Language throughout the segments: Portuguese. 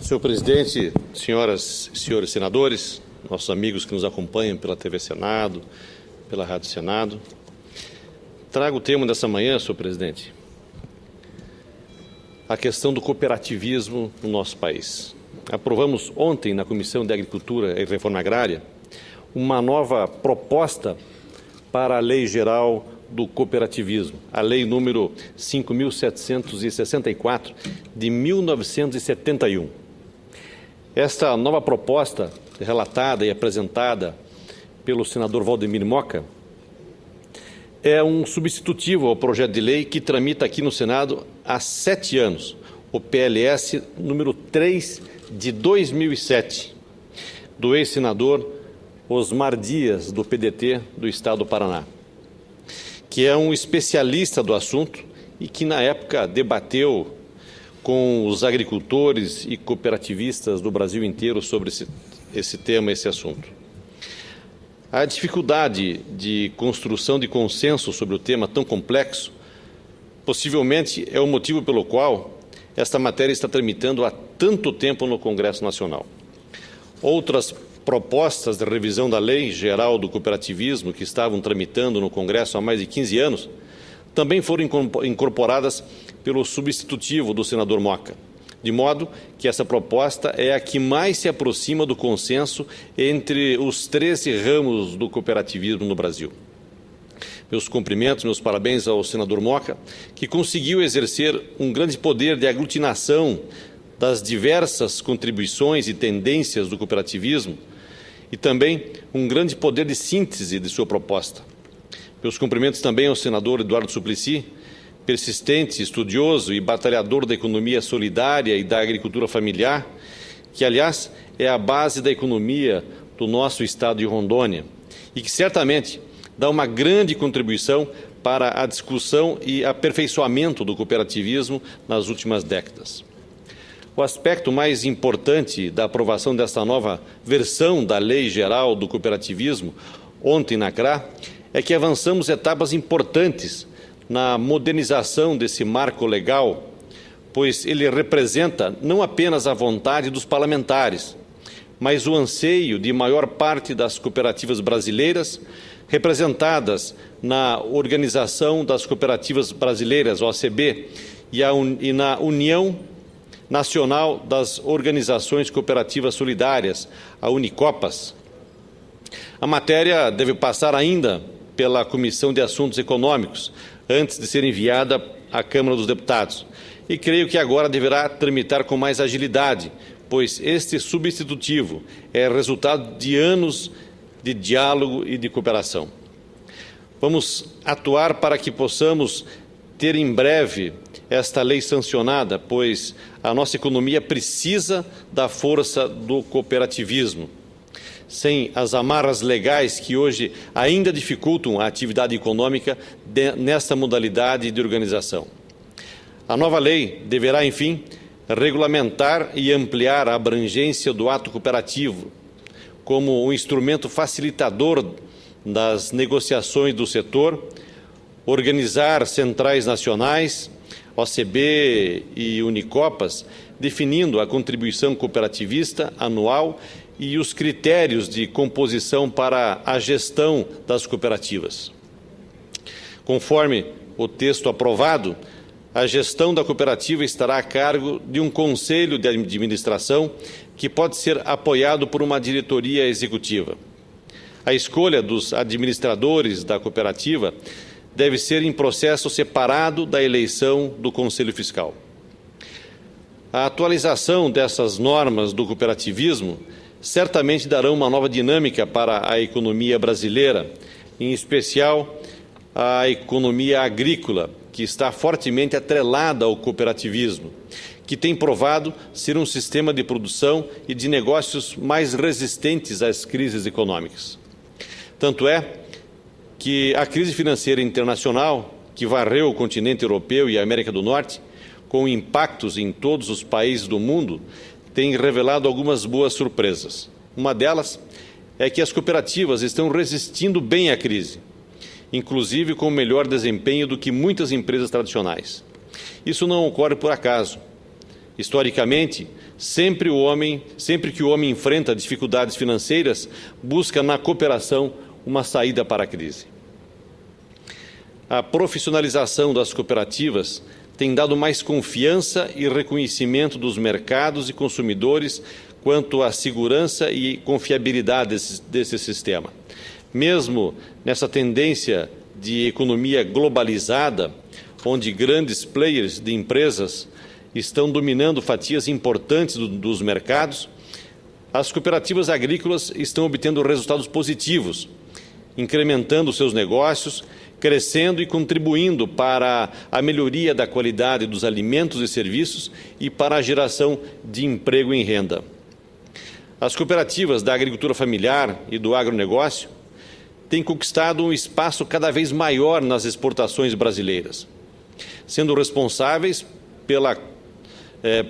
Senhor presidente, senhoras e senhores senadores, nossos amigos que nos acompanham pela TV Senado, pela Rádio Senado, trago o tema dessa manhã, senhor presidente, a questão do cooperativismo no nosso país. Aprovamos ontem na Comissão de Agricultura e Reforma Agrária uma nova proposta para a Lei Geral do Cooperativismo, a Lei número 5.764 de 1971. Esta nova proposta, relatada e apresentada pelo senador Valdemir Moca, é um substitutivo ao projeto de lei que tramita aqui no Senado há 7 anos, o PLS número 3 de 2007, do ex-senador Osmar Dias, do PDT do Estado do Paraná, que é um especialista do assunto e que, na época, debateu com os agricultores e cooperativistas do Brasil inteiro sobre esse tema, esse assunto. A dificuldade de construção de consenso sobre o tema tão complexo possivelmente é o motivo pelo qual esta matéria está tramitando há tanto tempo no Congresso Nacional. Outras propostas de revisão da Lei Geral do Cooperativismo que estavam tramitando no Congresso há mais de 15 anos também foram incorporadas pelo substitutivo do senador Moca, de modo que essa proposta é a que mais se aproxima do consenso entre os 13 ramos do cooperativismo no Brasil. Meus cumprimentos, meus parabéns ao senador Moca, que conseguiu exercer um grande poder de aglutinação das diversas contribuições e tendências do cooperativismo e também um grande poder de síntese de sua proposta. Meus cumprimentos também ao senador Eduardo Suplicy, persistente, estudioso e batalhador da economia solidária e da agricultura familiar, que, aliás, é a base da economia do nosso estado de Rondônia e que certamente dá uma grande contribuição para a discussão e aperfeiçoamento do cooperativismo nas últimas décadas. O aspecto mais importante da aprovação desta nova versão da Lei Geral do Cooperativismo, ontem na CRA, é que avançamos etapas importantes na modernização desse marco legal, pois ele representa não apenas a vontade dos parlamentares, mas o anseio de maior parte das cooperativas brasileiras, representadas na Organização das Cooperativas Brasileiras, OCB, e na União Nacional das Organizações Cooperativas Solidárias, a Unicopas. A matéria deve passar ainda pela Comissão de Assuntos Econômicos, antes de ser enviada à Câmara dos Deputados. E creio que agora deverá tramitar com mais agilidade, pois este substitutivo é resultado de anos de diálogo e de cooperação. Vamos atuar para que possamos ter em breve esta lei sancionada, pois a nossa economia precisa da força do cooperativismo. Sem as amarras legais que hoje ainda dificultam a atividade econômica nesta modalidade de organização. A nova lei deverá, enfim, regulamentar e ampliar a abrangência do ato cooperativo como um instrumento facilitador das negociações do setor, organizar centrais nacionais, OCB e Unicopas, definindo a contribuição cooperativista anual e os critérios de composição para a gestão das cooperativas. Conforme o texto aprovado, a gestão da cooperativa estará a cargo de um conselho de administração que pode ser apoiado por uma diretoria executiva. A escolha dos administradores da cooperativa deve ser em processo separado da eleição do Conselho Fiscal. A atualização dessas normas do cooperativismo certamente darão uma nova dinâmica para a economia brasileira, em especial a economia agrícola, que está fortemente atrelada ao cooperativismo, que tem provado ser um sistema de produção e de negócios mais resistentes às crises econômicas. Tanto é que a crise financeira internacional, que varreu o continente europeu e a América do Norte, com impactos em todos os países do mundo, tem revelado algumas boas surpresas. Uma delas é que as cooperativas estão resistindo bem à crise, inclusive com melhor desempenho do que muitas empresas tradicionais. Isso não ocorre por acaso. Historicamente, sempre que o homem enfrenta dificuldades financeiras, busca na cooperação uma saída para a crise. A profissionalização das cooperativas tem dado mais confiança e reconhecimento dos mercados e consumidores quanto à segurança e confiabilidade desse sistema. Mesmo nessa tendência de economia globalizada, onde grandes players de empresas estão dominando fatias importantes dos mercados, as cooperativas agrícolas estão obtendo resultados positivos, incrementando seus negócios, crescendo e contribuindo para a melhoria da qualidade dos alimentos e serviços e para a geração de emprego e renda. As cooperativas da agricultura familiar e do agronegócio têm conquistado um espaço cada vez maior nas exportações brasileiras, sendo responsáveis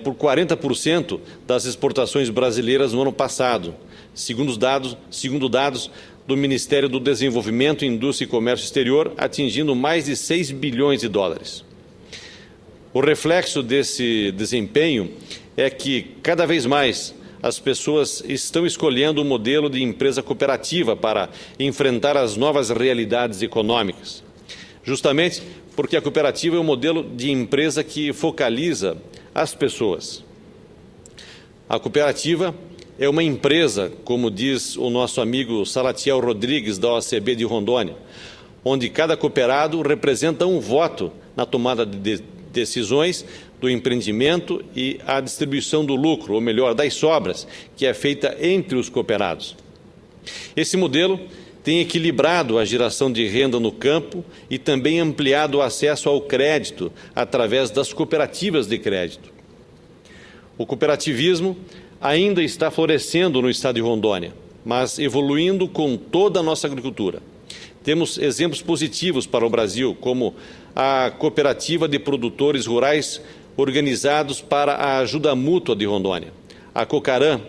por 40% das exportações brasileiras no ano passado, segundo dados do Ministério do Desenvolvimento, Indústria e Comércio Exterior, atingindo mais de 6 bilhões de dólares. O reflexo desse desempenho é que, cada vez mais, as pessoas estão escolhendo o modelo de empresa cooperativa para enfrentar as novas realidades econômicas, justamente porque a cooperativa é um modelo de empresa que focaliza as pessoas. A cooperativa é uma empresa, como diz o nosso amigo Salatiel Rodrigues, da OCB de Rondônia, onde cada cooperado representa um voto na tomada de decisões do empreendimento e a distribuição do lucro, ou melhor, das sobras, que é feita entre os cooperados. Esse modelo tem equilibrado a geração de renda no campo e também ampliado o acesso ao crédito através das cooperativas de crédito. O cooperativismo ainda está florescendo no estado de Rondônia, mas evoluindo com toda a nossa agricultura. Temos exemplos positivos para o Brasil, como a Cooperativa de Produtores Rurais Organizados para a Ajuda Mútua de Rondônia, a Cocaram,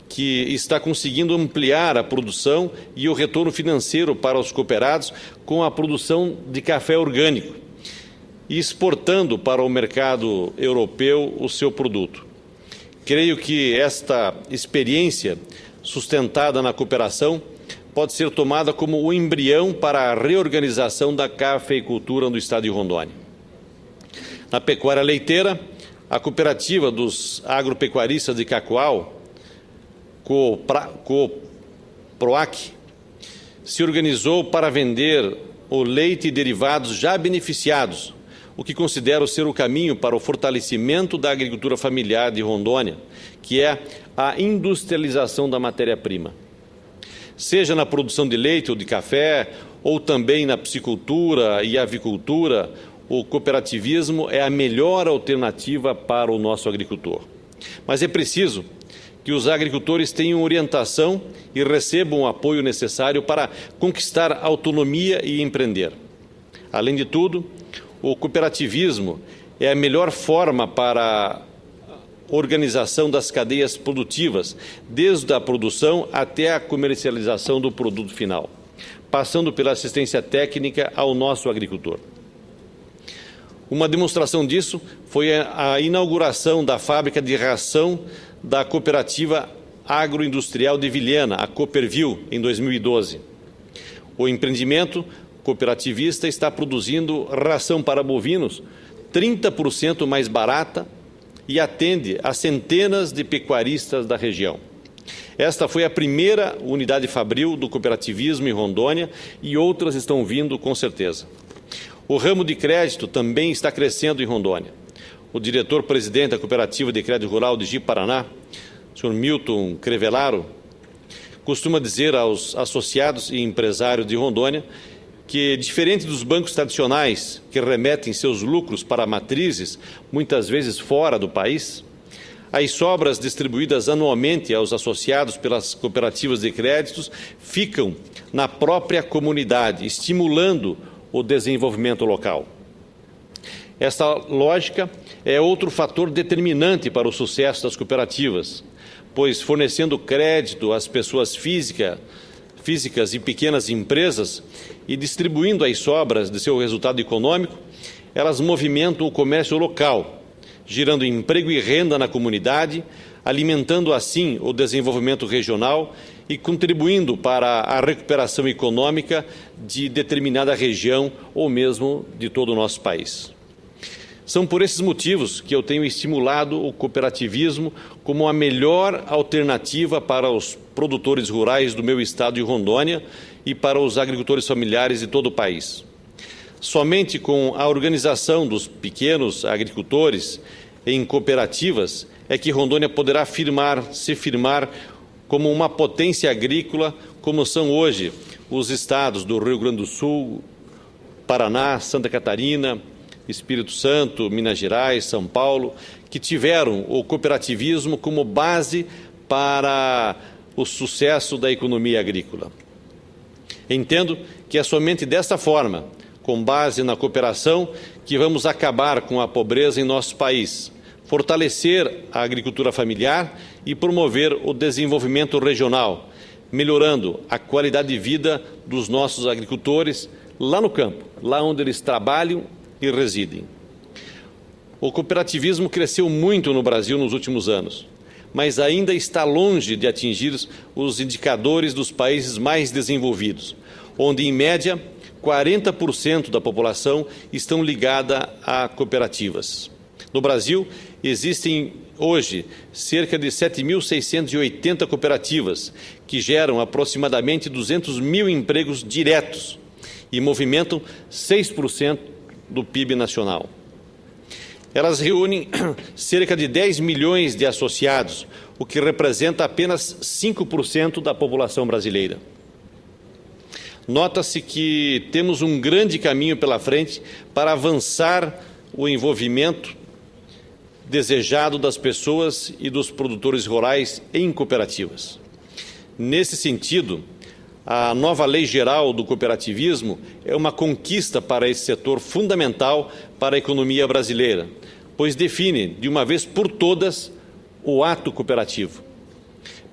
que está conseguindo ampliar a produção e o retorno financeiro para os cooperados com a produção de café orgânico e exportando para o mercado europeu o seu produto. Creio que esta experiência sustentada na cooperação pode ser tomada como o embrião para a reorganização da cafeicultura no estado de Rondônia. Na pecuária leiteira, a cooperativa dos agropecuaristas de Cacoal, Coproac, se organizou para vender o leite e derivados já beneficiados, o que considero ser o caminho para o fortalecimento da agricultura familiar de Rondônia, que é a industrialização da matéria-prima. Seja na produção de leite ou de café, ou também na piscicultura e avicultura, o cooperativismo é a melhor alternativa para o nosso agricultor. Mas é preciso que os agricultores tenham orientação e recebam o apoio necessário para conquistar autonomia e empreender. Além de tudo, o cooperativismo é a melhor forma para a organização das cadeias produtivas, desde a produção até a comercialização do produto final, passando pela assistência técnica ao nosso agricultor. Uma demonstração disso foi a inauguração da fábrica de ração da Cooperativa Agroindustrial de Vilhena, a Coopervil, em 2012. O empreendimento cooperativista está produzindo ração para bovinos 30% mais barata e atende a centenas de pecuaristas da região. Esta foi a primeira unidade fabril do cooperativismo em Rondônia e outras estão vindo com certeza. O ramo de crédito também está crescendo em Rondônia. O diretor-presidente da Cooperativa de Crédito Rural de Ji-Paraná, o senhor Milton Crevelaro, costuma dizer aos associados e empresários de Rondônia que, diferente dos bancos tradicionais que remetem seus lucros para matrizes, muitas vezes fora do país, as sobras distribuídas anualmente aos associados pelas cooperativas de créditos ficam na própria comunidade, estimulando o desenvolvimento local. Esta lógica é outro fator determinante para o sucesso das cooperativas, pois fornecendo crédito às pessoas físicas e pequenas empresas e distribuindo as sobras de seu resultado econômico, elas movimentam o comércio local, gerando emprego e renda na comunidade, alimentando assim o desenvolvimento regional e contribuindo para a recuperação econômica de determinada região ou mesmo de todo o nosso país. São por esses motivos que eu tenho estimulado o cooperativismo como a melhor alternativa para os produtores rurais do meu estado de Rondônia e para os agricultores familiares de todo o país. Somente com a organização dos pequenos agricultores em cooperativas é que Rondônia poderá se firmar como uma potência agrícola, como são hoje os estados do Rio Grande do Sul, Paraná, Santa Catarina, Espírito Santo, Minas Gerais, São Paulo, que tiveram o cooperativismo como base para o sucesso da economia agrícola. Entendo que é somente desta forma, com base na cooperação, que vamos acabar com a pobreza em nosso país, fortalecer a agricultura familiar e promover o desenvolvimento regional, melhorando a qualidade de vida dos nossos agricultores lá no campo, lá onde eles trabalham e residem. O cooperativismo cresceu muito no Brasil nos últimos anos, mas ainda está longe de atingir os indicadores dos países mais desenvolvidos, onde, em média, 40% da população estão ligada a cooperativas. No Brasil, existem hoje cerca de 7.680 cooperativas, que geram aproximadamente 200 mil empregos diretos e movimentam 6% do PIB nacional. Elas reúnem cerca de 10 milhões de associados, o que representa apenas 5% da população brasileira. Nota-se que temos um grande caminho pela frente para avançar o envolvimento desejado das pessoas e dos produtores rurais em cooperativas. Nesse sentido, a nova Lei Geral do Cooperativismo é uma conquista para esse setor fundamental para a economia brasileira, pois define, de uma vez por todas, o ato cooperativo,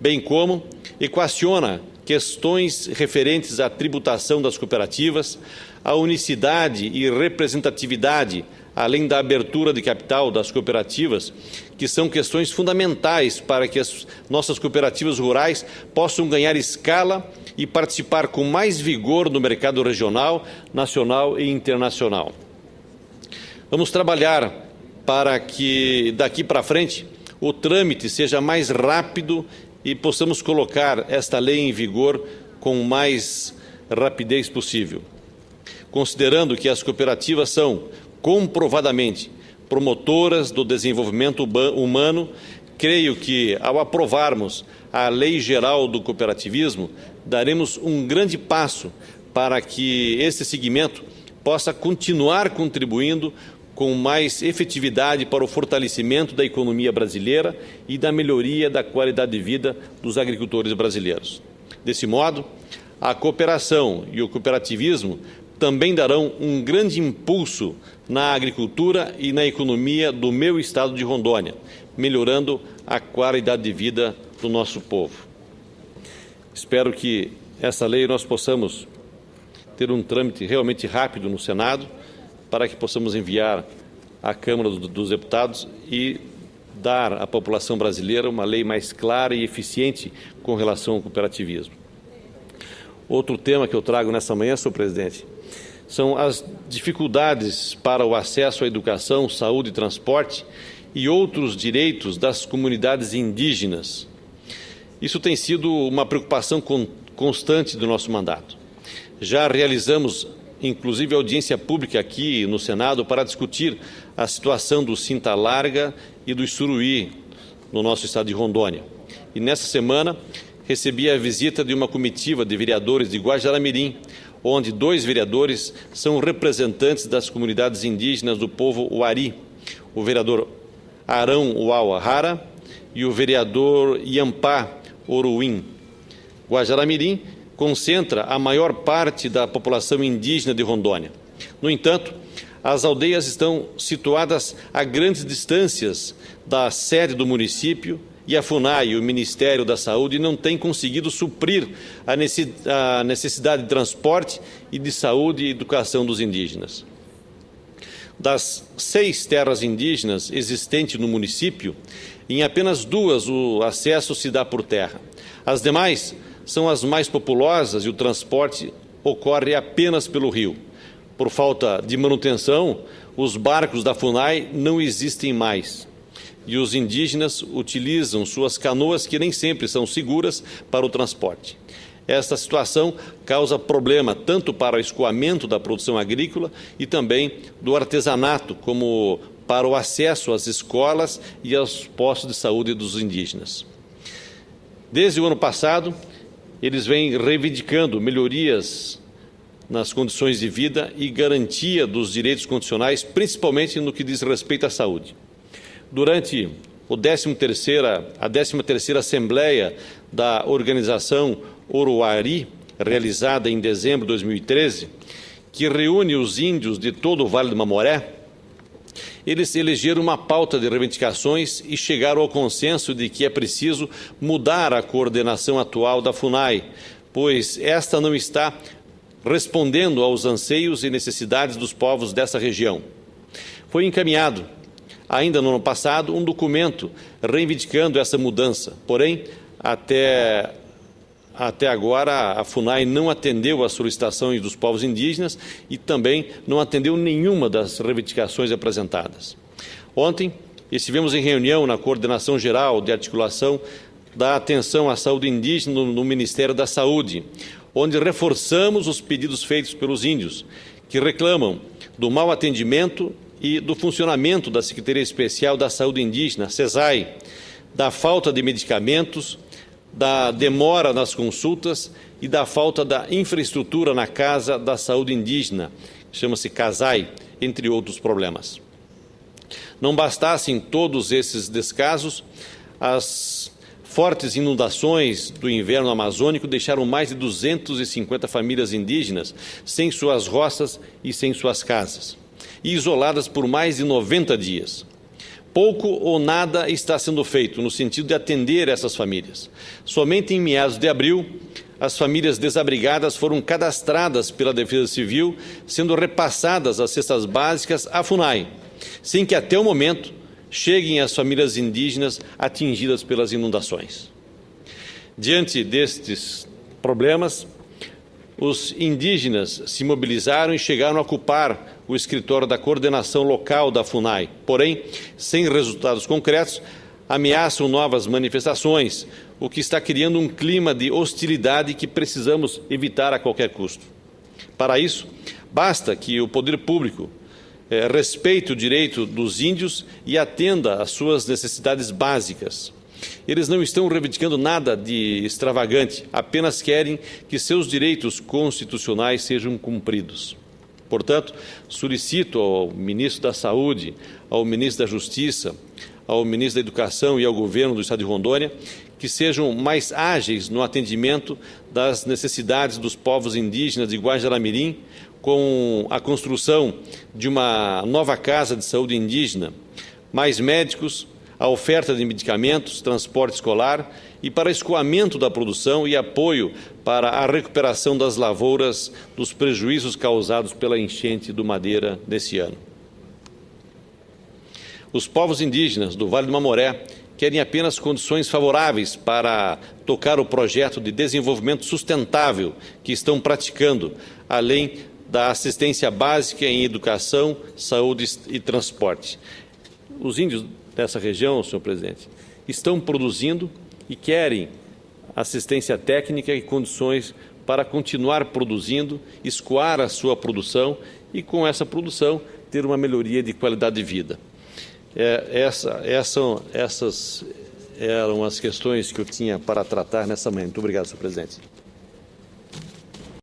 bem como equaciona questões referentes à tributação das cooperativas, à unicidade e representatividade, além da abertura de capital das cooperativas, que são questões fundamentais para que as nossas cooperativas rurais possam ganhar escala e participar com mais vigor no mercado regional, nacional e internacional. Vamos trabalhar para que, daqui para frente, o trâmite seja mais rápido e possamos colocar esta lei em vigor com mais rapidez possível. Considerando que as cooperativas são comprovadamente promotoras do desenvolvimento humano, creio que, ao aprovarmos a Lei Geral do Cooperativismo, daremos um grande passo para que esse segmento possa continuar contribuindo com mais efetividade para o fortalecimento da economia brasileira e da melhoria da qualidade de vida dos agricultores brasileiros. Desse modo, a cooperação e o cooperativismo também darão um grande impulso na agricultura e na economia do meu estado de Rondônia, melhorando a qualidade de vida do nosso povo. Espero que essa lei nós possamos ter um trâmite realmente rápido no Senado, para que possamos enviar à Câmara dos Deputados e dar à população brasileira uma lei mais clara e eficiente com relação ao cooperativismo. Outro tema que eu trago nessa manhã, senhor presidente, são as dificuldades para o acesso à educação, saúde e transporte e outros direitos das comunidades indígenas. Isso tem sido uma preocupação constante do nosso mandato. Já realizamos inclusive audiência pública aqui no Senado para discutir a situação do Cinta Larga e do Suruí no nosso estado de Rondônia. E nessa semana recebi a visita de uma comitiva de vereadores de Guajará-Mirim, onde 2 vereadores são representantes das comunidades indígenas do povo Wari, o vereador Arão Uauahara e o vereador Iampá Oruim. Guajará-Mirim concentra a maior parte da população indígena de Rondônia. No entanto, as aldeias estão situadas a grandes distâncias da sede do município e a FUNAI, o Ministério da Saúde, não tem conseguido suprir a necessidade de transporte e de saúde e educação dos indígenas. Das 6 terras indígenas existentes no município, em apenas 2 o acesso se dá por terra. As demais são as mais populosas e o transporte ocorre apenas pelo rio. Por falta de manutenção, os barcos da FUNAI não existem mais. E os indígenas utilizam suas canoas, que nem sempre são seguras para o transporte. Esta situação causa problema tanto para o escoamento da produção agrícola e também do artesanato, como para o acesso às escolas e aos postos de saúde dos indígenas. Desde o ano passado, eles vêm reivindicando melhorias nas condições de vida e garantia dos direitos condicionais, principalmente no que diz respeito à saúde. Durante a 13ª Assembleia da Organização Oroari, realizada em dezembro de 2013, que reúne os índios de todo o Vale do Mamoré, eles elegeram uma pauta de reivindicações e chegaram ao consenso de que é preciso mudar a coordenação atual da FUNAI, pois esta não está respondendo aos anseios e necessidades dos povos dessa região. Foi encaminhado, ainda no ano passado, um documento reivindicando essa mudança, porém, até agora, a FUNAI não atendeu às solicitações dos povos indígenas e também não atendeu nenhuma das reivindicações apresentadas. Ontem, estivemos em reunião na Coordenação Geral de Articulação da Atenção à Saúde Indígena no Ministério da Saúde, onde reforçamos os pedidos feitos pelos índios, que reclamam do mau atendimento e do funcionamento da Secretaria Especial da Saúde Indígena, SESAI, da falta de medicamentos, da demora nas consultas e da falta da infraestrutura na Casa da Saúde Indígena, chama-se CASAI, entre outros problemas. Não bastassem todos esses descasos, as fortes inundações do inverno amazônico deixaram mais de 250 famílias indígenas sem suas roças e sem suas casas, e isoladas por mais de 90 dias. Pouco ou nada está sendo feito no sentido de atender essas famílias. Somente em meados de abril, as famílias desabrigadas foram cadastradas pela Defesa Civil, sendo repassadas as cestas básicas à FUNAI, sem que até o momento cheguem às famílias indígenas atingidas pelas inundações. Diante destes problemas, os indígenas se mobilizaram e chegaram a ocupar o escritório da coordenação local da FUNAI. Porém, sem resultados concretos, ameaçam novas manifestações, o que está criando um clima de hostilidade que precisamos evitar a qualquer custo. Para isso, basta que o poder público respeite o direito dos índios e atenda às suas necessidades básicas. Eles não estão reivindicando nada de extravagante, apenas querem que seus direitos constitucionais sejam cumpridos. Portanto, solicito ao ministro da Saúde, ao ministro da Justiça, ao ministro da Educação e ao governo do Estado de Rondônia que sejam mais ágeis no atendimento das necessidades dos povos indígenas de Guajará-Mirim, com a construção de uma nova casa de saúde indígena, mais médicos, a oferta de medicamentos, transporte escolar e para escoamento da produção e apoio para a recuperação das lavouras dos prejuízos causados pela enchente do Madeira nesse ano. Os povos indígenas do Vale do Mamoré querem apenas condições favoráveis para tocar o projeto de desenvolvimento sustentável que estão praticando, além da assistência básica em educação, saúde e transporte. Os índios dessa região, senhor presidente, estão produzindo e querem assistência técnica e condições para continuar produzindo, escoar a sua produção e, com essa produção, ter uma melhoria de qualidade de vida. Essas eram as questões que eu tinha para tratar nessa manhã. Muito obrigado, senhor presidente.